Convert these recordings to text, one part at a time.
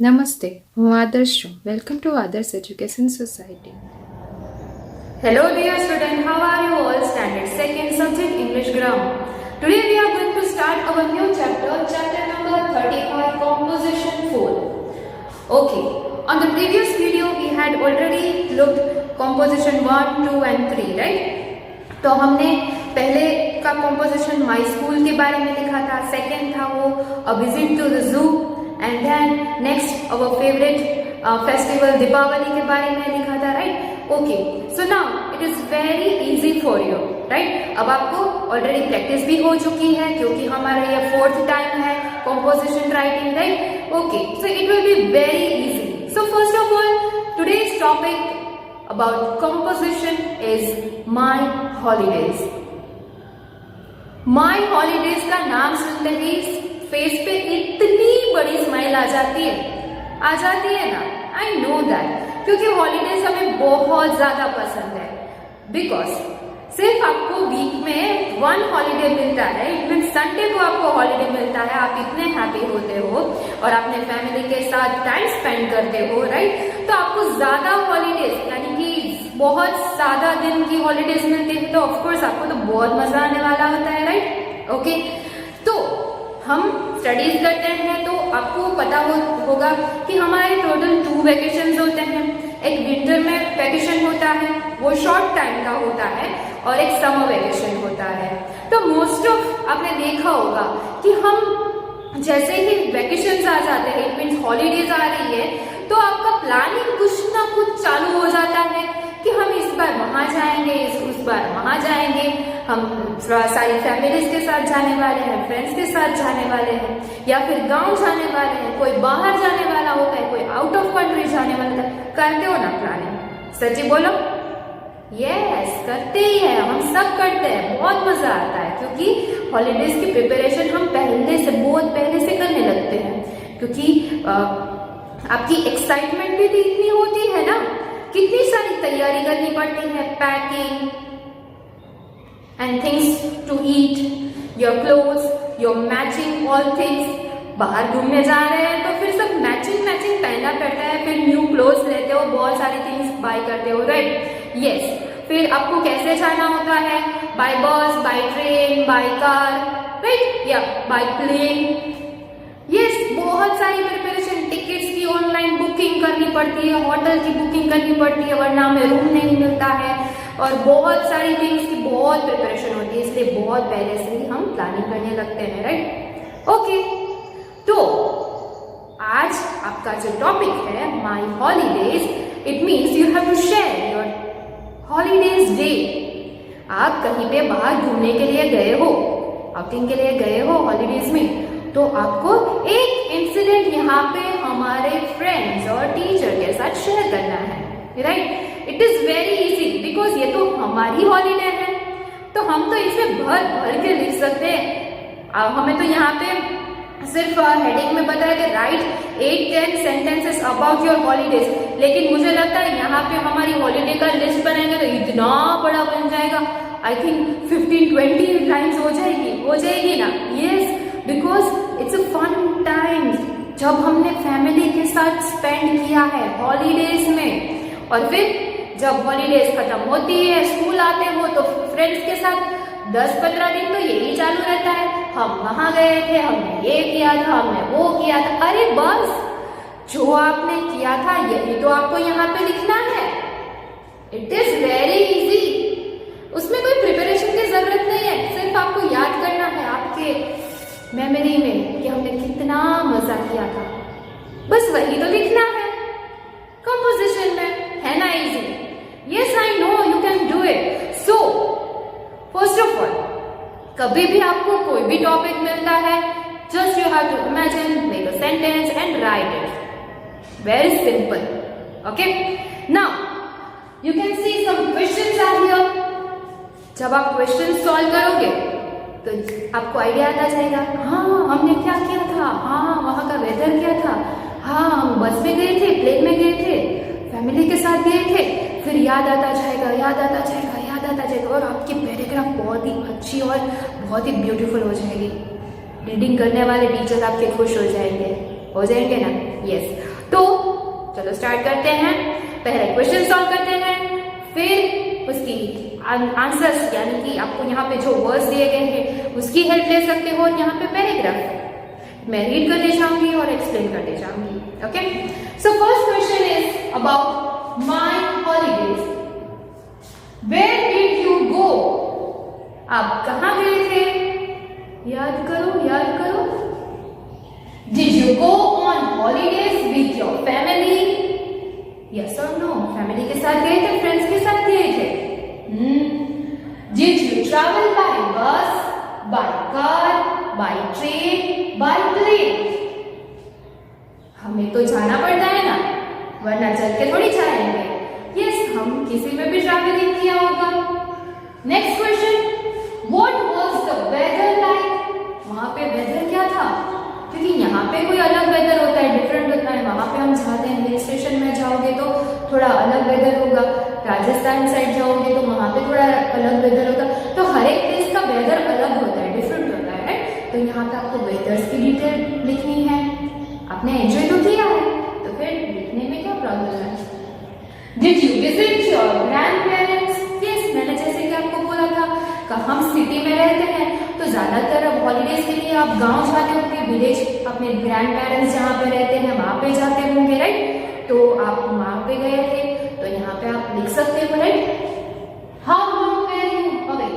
નમસ્તે, હું આદર્શ છું. વેલકમ ટુ આદર્શ education society. Hello dear student, how are you all? Standard 2nd subject English grammar. Today we are going to start our new chapter, chapter number 35, composition 4. Okay, on the previous video we had already looked composition 1, 2 and 3, right? तो हमने पहले का composition my school के बारे में लिखा था, second था वो a visit to the zoo, and then next our favorite festival Deepawali के बारे में लिखा था, right? Okay, so now it is very easy for you, right? अब आपको already practice भी हो चुकी है क्योंकि हमारा ये 4th time है composition writing, right? Okay, so it will be very easy. So first of all, today's topic about composition is my holidays. My holidays का नाम सुनते ही फेस पे इतनी बड़ी स्माइल आ जाती है ना. आई नो दैट, क्योंकि हॉलीडेज हमें बहुत ज्यादा पसंद है. बिकॉज सिर्फ आपको वीक में 1 हॉलीडे मिलता है, इट मीन संडे को आपको हॉलीडे मिलता है. आप इतने हैप्पी होते हो और अपने फैमिली के साथ टाइम स्पेंड करते हो, राइट? तो आपको ज्यादा हॉलीडेज यानी कि बहुत ज्यादा दिन की हॉलीडेज मिलती है, तो ऑफकोर्स आपको तो बहुत मजा आने वाला होता है, राइट? ओके, तो हम स्टडीज करते हैं तो आपको पता होगा कि हमारे टोटल 2 वेकेशंस होते हैं. एक विंटर में वेकेशन होता है, वो शॉर्ट टाइम का होता है, और एक समर वेकेशन होता है. तो मोस्ट ऑफ आपने देखा होगा कि हम जैसे ही वेकेशंस आ जाते हैं, इट मीन्स हॉलीडेज आ रही है, तो आपका प्लानिंग कुछ ना कुछ चालू हो जाता है कि हम इस बार वहां जाएंगे, उस बार वहां जाएंगे, हम सारी फैमिलीज के साथ जाने वाले हैं, फ्रेंड्स के साथ जाने वाले हैं, या फिर गांव जाने वाले हैं, कोई बाहर जाने वाला होता है, कोई आउट ऑफ कंट्री जाने वाला होता है. करते हो ना प्लानिंग? सच्ची बोलो. यस, करते ही है, हम सब करते हैं. बहुत मजा आता है क्योंकि हॉलीडेज की प्रिपरेशन हम बहुत पहले से करने लगते हैं, क्योंकि आपकी एक्साइटमेंट भी इतनी होती है ना, कितनी सारी तैयारी करनी पड़ती है, packing and things to eat, your clothes, your matching all things. बाहर घूमने जा रहे हैं तो फिर सब मैचिंग पहनना पड़ता है, फिर न्यू क्लोथ्स लेते हो, बहुत सारी थिंग्स बाय करते हो, राइट? यस. फिर आपको कैसे जाना होता है? बाय बस, by train, by car, right? या बाय प्लेन. यस, बहुत सारी प्रिपरेशन, टिकट्स की ऑनलाइन बुकिंग करनी पड़ती है, होटल की बुकिंग करनी पड़ती है, वरना हमें रूम नहीं मिलता है, और बहुत सारी थिंग्स की बहुत प्रिपरेशन होती है. इसलिए बहुत पहले से ही हम प्लानिंग करने लगते हैं, राइट? ओके, तो आज आपका जो टॉपिक है my holidays, it means you have to share your holidays day. आप कहीं पे बाहर घूमने के लिए गए हो, आउटिंग के लिए गए हो हॉलीडेज में, तो आपको एक इंसिडेंट यहाँ पे हमारे फ्रेंड्स और टीचर के साथ शेयर करना है, right? It is very easy because ये तो हमारी हॉलीडे है, तो हम तो इसमें भर के लिख सकते हैं. हमें तो यहाँ पे सिर्फ हेडिंग में बताया कि right 8-10 sentences about your holidays, लेकिन मुझे लगता है यहाँ पे हमारी हॉलीडे का लिस्ट बनाएंगे तो इतना बड़ा बन जाएगा. आई थिंक 15-20 लाइन्स हो जाएगी ना. Yes, because it's a fun time जब हमने फैमिली के साथ स्पेंड किया है हॉलीडेज में. और फिर जब हॉलीडेज खत्म होती है, स्कूल आते हो, तो फ्रेंड्स के साथ 10-15 दिन तो यही चालू रहता है. हम वहां गए थे, हमने ये किया था, हमने वो किया था. अरे बस, जो आपने किया था यही तो आपको यहाँ पे लिखना है. इट इज वेरी इजी, उसमें कोई प्रिपरेशन की जरूरत नहीं है. सिर्फ आपको याद करना है आपके मेमोरी में कि हमने कितना मजा किया था, बस वही तो लिखना है कंपोजिशन में, है ना? Easy. Yes, I know you can do it. So first of all, कभी भी आपको कोई भी टॉपिक मिलता है, just you have to imagine, make a sentence and write it. Very simple. Okay, now you can see some questions are here. जब आप question solve करोगे तो आपको आइडिया आता जाएगा. हाँ, हमने क्या किया था, हाँ वहां का वेदर क्या था, हाँ हम बस में गए थे, प्लेन में गए थे, फैमिली के साथ गए थे. फिर याद आता जाएगा, और आपकी पैराग्राफ बहुत ही अच्छी और बहुत ही ब्यूटीफुल हो जाएगी. रीडिंग करने वाले टीचर आपके खुश हो जाएंगे ना. यस. चलो स्टार्ट करते हैं। पहले क्वेश्चन सॉल्व करते हैं, फिर उसकी आंसर्स यानी कि आपको यहाँ पे जो वर्ड्स दिए गए हैं उसकी हेल्प ले सकते हो। यहाँ पे पैराग्राफ मैं रीड करने जाऊंगी और एक्सप्लेन करने जाऊंगी। Okay, so first question is about my holidays. Where did you go? आप कहाँ गए थे? याद करो, याद करो। Did you go on holidays with your family? Yes और नो? फैमिली के साथ गए थे, फ्रेंड्स के साथ गए थे? Did you travel by bus, by car, by train, by plane? हमें तो जाना पड़ता है ना, वरना चल के थोड़ी जाएंगे। यस, हम किसी में भी ट्रैवलिंग किया होगा। Next question, What was the weather like? वहां पे वेदर क्या था? क्योंकि यहाँ पे कोई अलग वेदर होता है, डिफरेंट होता है। वहां पे हम जाते हैं, हिल स्टेशन में जाओगे तो थोड़ा अलग वेदर होगा, राजस्थान साइड जाओगे तो वहां पे थोड़ा अलग वेदर होगा। तो हर एक प्लेस का वेदर अलग होता है, डिफरेंट होता है। तो यहाँ पे आपको वेदर्स की डिटेल लिखनी है। आपने एंजॉय तो किया है, तो फिर लिखने में क्या प्रॉब्लम है? Did you visit your grand parents? Yes, मैंने जैसे कि आपको बोला था कि हम सिटी में रहते हैं तो ज्यादातर अब हॉलीडेज के लिए आप गांव जाते होंगे, विलेज, अपने ग्रैंड पेरेंट्स जहाँ पे रहते हैं वहां पे जाते होंगे, राइट? तो आप वहां पे गए थे, तो यहाँ पे आप लिख सकते हो, right? How long were you away?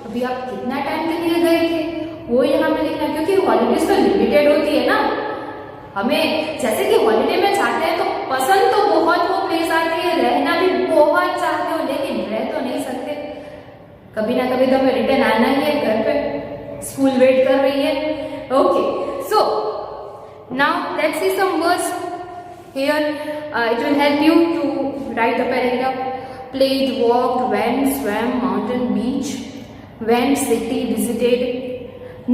अभी आप कितना टाइम के लिए गए थे वो यहाँ पे लिखना, क्योंकि हॉलीडेज तो लिमिटेड होती है ना। हमें जैसे कि हॉलीडे में जाते हैं तो पसंद तो बहुत वो प्लेस आती है, रहना भी बहुत चाहते हो, लेकिन रह तो नहीं सकते। कभी ना कभी तो हमें रिटर्न आना ही है, घर पे स्कूल वेट कर रही है। Okay, so now let's see some words here. It will help you to write the paragraph. Played, walked, went, swam, mountain, beach, went, city, visited,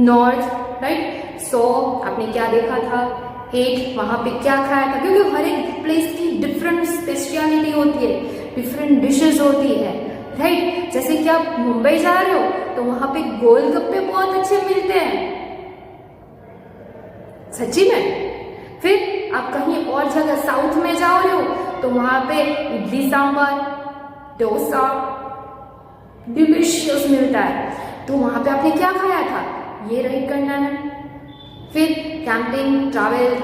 north, right? So आपने क्या देखा था? एट, वहां पे क्या खाया था? क्योंकि हर एक प्लेस की डिफरेंट स्पेशलिटी होती है, डिफरेंट डिशेस होती है, राइट? जैसे कि आप मुंबई जा रहे हो तो वहां पे गोलगप्पे बहुत अच्छे मिलते हैं, सच्ची में। फिर आप कहीं और जगह साउथ में जा रहे हो तो वहां पे इडली सांभर, डोसा डिलिशियस मिलता है। तो वहां पे आपने क्या खाया था, ये राइट करना है। फिर कैंपिंग, ट्रैवल,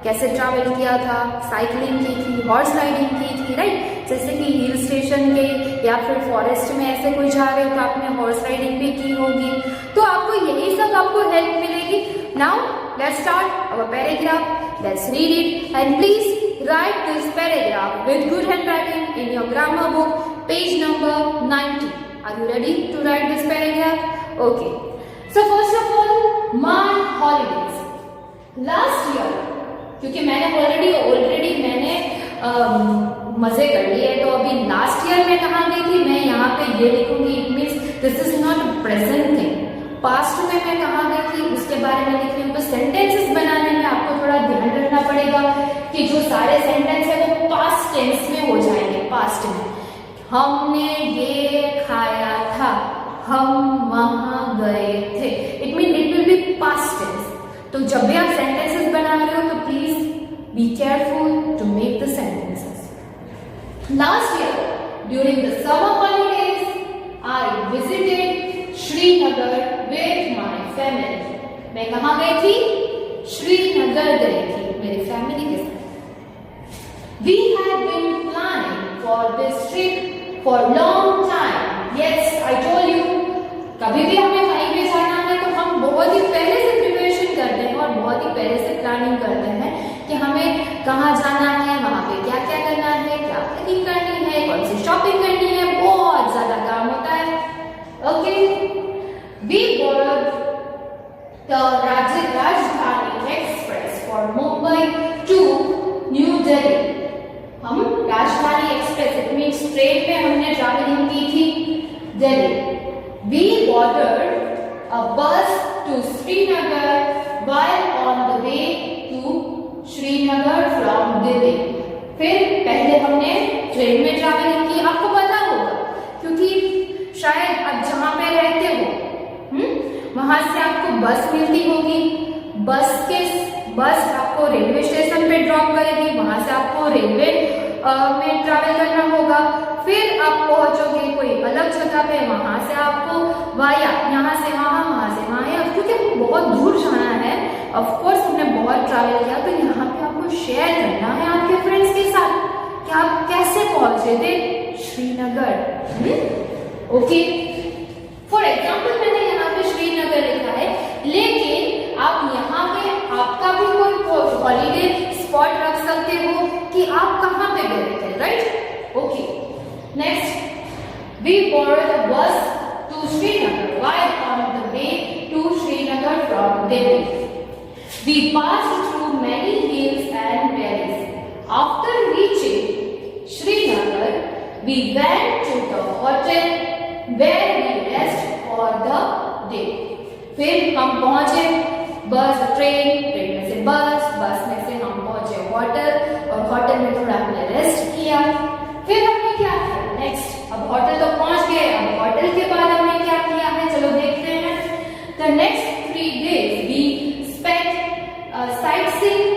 कैसे ट्रैवल किया था? साइकिलिंग की थी, हॉर्स राइडिंग की थी, राइट? जैसे कि हिल स्टेशन के या फिर फॉरेस्ट में ऐसे कोई जा रहे हो तो आपने हॉर्स राइडिंग भी की होगी। तो आपको यही सब आपको हेल्प मिलेगी। Now let's start our paragraph, let's read it and please write this paragraph with good handwriting in your grammar book, page number 90. Are you ready to write this paragraph? Okay, so first of all, my holidays. Last year, क्योंकि मैंने already मैंने मजे कर लिए, तो अभी last year मैं कहाँ गई थी, मैं यहाँ पे ये लिखूंगी। It means this is not present thing. Past में मैं कहाँ गई थी उसके बारे में लिख रही हूँ। तो सेंटेंसेस बनाने में आपको थोड़ा ध्यान रखना पड़ेगा कि जो सारे सेंटेंस है वो पास्ट टेंस में हो जाएंगे। पास्ट में हमने ये खाया था, हम वहां गए थे, it mean it will be past tense. तो जब भी आप सेंटेंसेस बना रहे हो तो please be careful to make the sentences. Last year during the summer holidays I visited Srinagar with my family. मैं कहाँ गई थी? श्रीनगर गई थी मेरी फैमिली के साथ। We had been planning for this trip for long time. Yes, I told you, कभी भी हमें कहीं पे जाना है तो हम बहुत ही पहले से प्रिपरेशन करते हैं और बहुत ही पहले से प्लानिंग करते हैं कि हमें कहाँ जाना है, वहां पे क्या क्या करना है, क्या पैकिंग करनी है, कौन सी शॉपिंग करनी है, बहुत ज्यादा काम होता है। Okay, we board the Rajdhani Express for Mumbai to New Delhi. हम Rajdhani express, it means train में हमने ट्रैवलिंग की थी Delhi. We boarded a bus to Srinagar while on the way to Srinagar from Delhi. फिर पहले हमने ट्रेन में ट्रैवलिंग की। आपको पता होगा क्योंकि शायद आप जहाँ पे रहते हो वहां से आपको बस मिलती होगी। बस आपको रेलवे स्टेशन पे ड्रॉप करेगी, वहां से आपको रेलवे में ट्रैवल करना होगा, फिर आप पहुंचोगे कोई अलग जगह पे, वहां से आपको वाया यहाँ से वहां से वहां, क्योंकि आपको बहुत दूर जाना है, ऑफ कोर्स हमने बहुत ट्रैवल किया, तो यहाँ पे आपको शेयर करना है आपके फ्रेंड्स के साथ कि आप कैसे पहुंचे थे श्रीनगर। ओके, फॉर एग्जाम्पल मैंने यहाँ पे श्रीनगर लिखा है, लेकिन आप यहाँ पे आपका भी कोई हॉलीडे स्पॉट रख सकते हो कि आप कहाँ पे गए थे, right? Okay, next, we board a bus to Srinagar while on the way to Srinagar from Delhi. We passed through many hills and valleys. After reaching Srinagar, we went to the hotel where we rest for the day. फिर हम पहुंचे bus train में से बस में से हम पहुंचे होटल, और होटल में थोड़ा हमने रेस्ट किया। फिर हमने क्या किया नेक्स्ट? अब होटल तो पहुंच गए, अब होटल के बाद हमने क्या किया है, चलो देखते हैं। The next 3 days we spent sightseeing.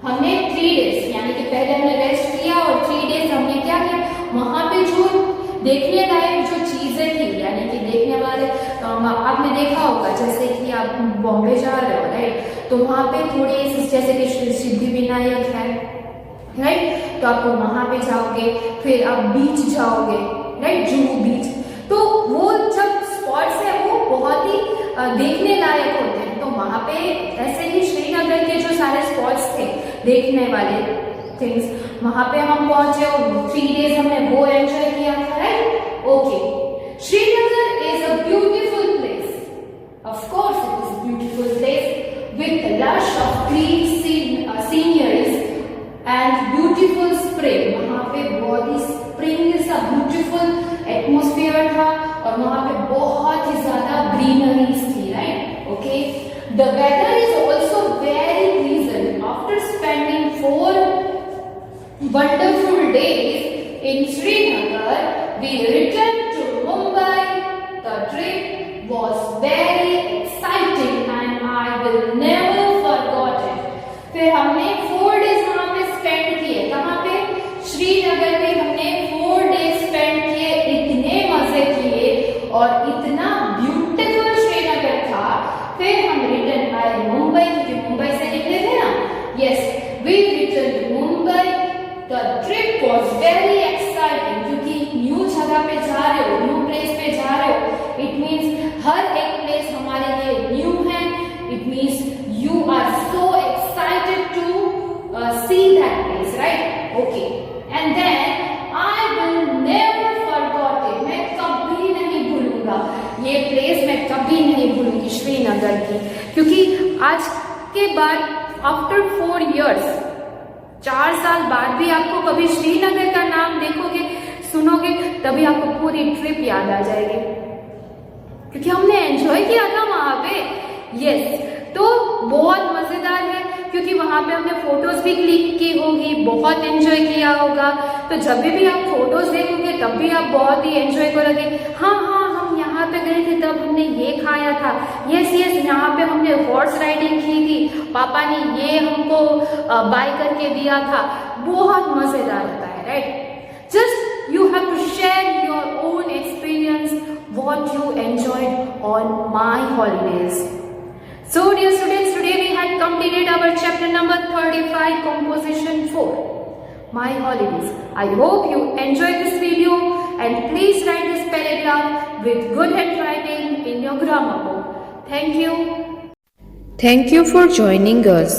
हमने 3 days यानी कि पहले हमने रेस्ट किया और 3 days हमने क्या किया, वहां पे जो देखने लायक जो चीजें थी, यानी कि देखने वाले आपने देखा होगा, जैसे कि आप बॉम्बे जा रहे हो, राइट? तो वहां पे थोड़ी जैसे कि सिद्धि विनायक है, राइट? तो आप वहां पे जाओगे, फिर आप बीच जाओगे, राइट? जुहू बीच। तो वो जब स्पॉट्स है वो बहुत ही देखने लायक होते हैं। तो वहां पे ऐसे ही श्रीनगर के जो सारे स्पॉट्स थे देखने वाले थिंग्स, वहां पे हम पहुंचे और 3 डेज हमने वो एंजॉय किया था, right? Okay, Srinagar is a beautiful place, of course it is beautiful place with lush of green sceneries and beautiful spring. वहां पे बहुत ही स्प्रिंग सा ब्यूटीफुल एटमॉस्फेयर था और वहां पे बहुत ही ज्यादा ग्रीनरीज थी, right? Okay, the weather is also very pleasant. After spending 4 wonderful days in Srinagar, we returned to Mumbai. The trip was very exciting and I will never forget it. फिर हमने 4 days वहां पे spend किए, कहाँ पे? श्रीनगर पे हमने 4 days spend किए, इतने मजे किए और इतना ब्यूटीफुल श्रीनगर था। फिर हम रिटर्न आए मुंबई, क्योंकि मुंबई से निकले थे ना। Yes, we return to Mumbai. The trip was very exciting, क्योंकि न्यू जगह पे जा रहे हो, न्यू प्लेस पे जा रहे हो, इट मीन्स हर एक प्लेस हमारे लिए न्यू है। It means you are so excited to see that place, right? Okay, and then I will never forgot it. मैं कभी नहीं भूलूंगा ये प्लेस, मैं कभी नहीं भूलूंगी श्रीनगर की, क्योंकि आज के बाद आफ्टर 4 years 4 साल बाद भी आपको कभी श्रीनगर का नाम देखोगे, सुनोगे, तभी आपको पूरी ट्रिप याद आ जाएगी, क्योंकि हमने एंजॉय किया था वहां पे। यस, तो बहुत मजेदार है, क्योंकि वहां पे हमने फोटोज भी क्लिक की होगी, बहुत एंजॉय किया होगा। तो जब भी आप फोटोज देखोगे तब भी आप बहुत ही एंजॉय करोगे। हाँ, हम यहाँ पे गए थे, तब हमने ये खाया था, यस, यहाँ पे हमने हॉर्स राइडिंग की थी, पापा ने ये हमको बाय करके दिया था। बहुत मजेदार होता है, right? Just you have to share your own experience, what you enjoyed on my holidays. So dear students, today we had completed our chapter number 35, composition 4, my holidays. I hope you enjoyed this video and please write this paragraph with good handwriting in your grammar book. Thank you. Thank you for joining us.